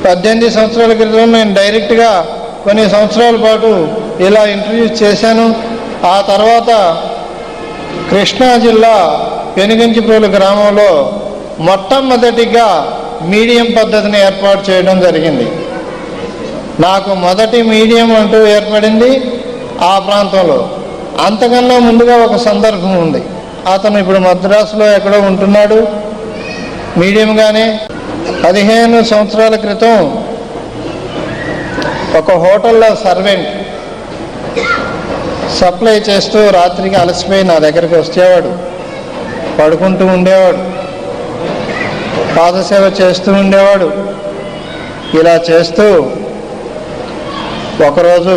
18 సంవత్సరాల క్రితం నేను డైరెక్ట్గా కొన్ని సంవత్సరాల పాటు ఇలా ఇంటర్వ్యూస్ చేశాను. ఆ తర్వాత కృష్ణా జిల్లా పెనుగంచిప్రోలు గ్రామంలో మొట్టమొదటిగా మీడియం పద్ధతిని ఏర్పాటు చేయడం జరిగింది. నాకు మొదటి మీడియం అంటూ ఏర్పడింది ఆ ప్రాంతంలో. అంతకన్నా ముందుగా ఒక సందర్భం ఉంది. అతను ఇప్పుడు మద్రాసులో ఎక్కడో ఉంటున్నాడు మీడియంగానే. 15 సంవత్సరాల క్రితం ఒక హోటల్లో సర్వెంట్ సప్లై చేస్తూ రాత్రికి అలసిపోయి నా దగ్గరికి వచ్చేవాడు, పడుకుంటూ ఉండేవాడు, పాదసేవ చేస్తూ ఉండేవాడు. ఇలా చేస్తూ ఒకరోజు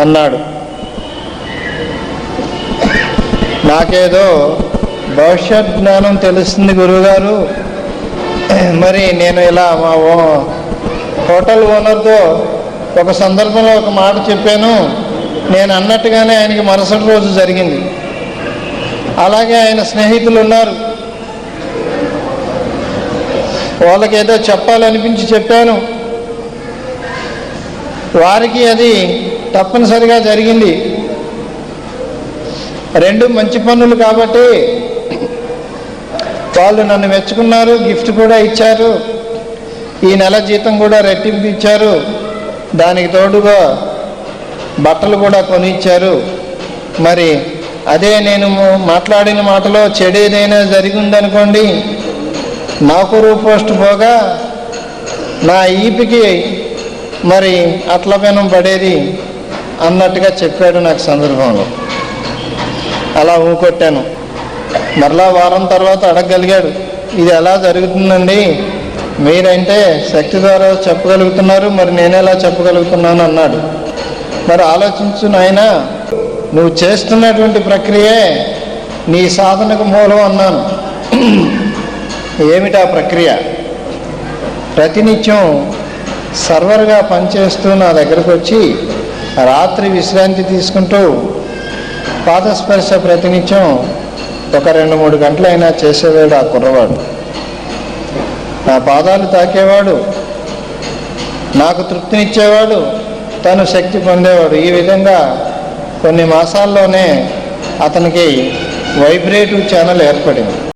అన్నాడు, నాకేదో భవిష్యత్ జ్ఞానం తెలుస్తుంది గురువుగారు, మరి నేను ఇలా మా హోటల్ ఓనర్తో ఒక సందర్భంలో ఒక మాట చెప్పాను, నేను అన్నట్టుగానే ఆయనకి మరుసటి రోజు జరిగింది. అలాగే ఆయన స్నేహితులు ఉన్నారు, వాళ్ళకి ఏదో చెప్పాలనిపించి చెప్పాను, వారికి అది తప్పనిసరిగా జరిగింది. రెండు మంచి పనులు కాబట్టి వాళ్ళు నన్ను మెచ్చుకున్నారు, గిఫ్ట్ కూడా ఇచ్చారు, ఈ నెల జీతం కూడా రెట్టింపు ఇచ్చారు, దానికి తోడుగా బట్టలు కూడా కొనిచ్చారు. మరి అదే నేను మాట్లాడిన మాటలో చెడు ఏదైనా జరిగిందనుకోండి, నాకు పోస్ట్ పోగా నా ఈపికి మరి అట్ల పెనం పడేది అన్నట్టుగా చెప్పాడు నాకు సందర్భంలో. అలా ఊకొట్టాను. మరలా వారం తర్వాత అడగగలిగాడు, ఇది ఎలా జరుగుతుందండి, మీరంటే శక్తి ద్వారా చెప్పగలుగుతున్నారు, మరి నేనెలా చెప్పగలుగుతున్నాను అన్నాడు. మరి ఆలోచించు నాయనా, నువ్వు చేస్తున్నటువంటి ప్రక్రియే నీ సాధనకు మూలం అన్నాను. ఏమిటా ప్రక్రియ? ప్రతినిత్యం సర్వర్గా పనిచేస్తూ నా దగ్గరకు వచ్చి రాత్రి విశ్రాంతి తీసుకుంటూ పాదస్పర్శ ప్రతినిత్యం ఒక 2-3 గంటలైనా చేసేవాడు ఆ కుర్రవాడు. నా పాదాలు తాకేవాడు, నాకు తృప్తినిచ్చేవాడు, తను శక్తి పొందేవాడు. ఈ విధంగా కొన్ని మాసాల్లోనే అతనికి వైబ్రేటివ్ ఛానల్ ఏర్పడింది.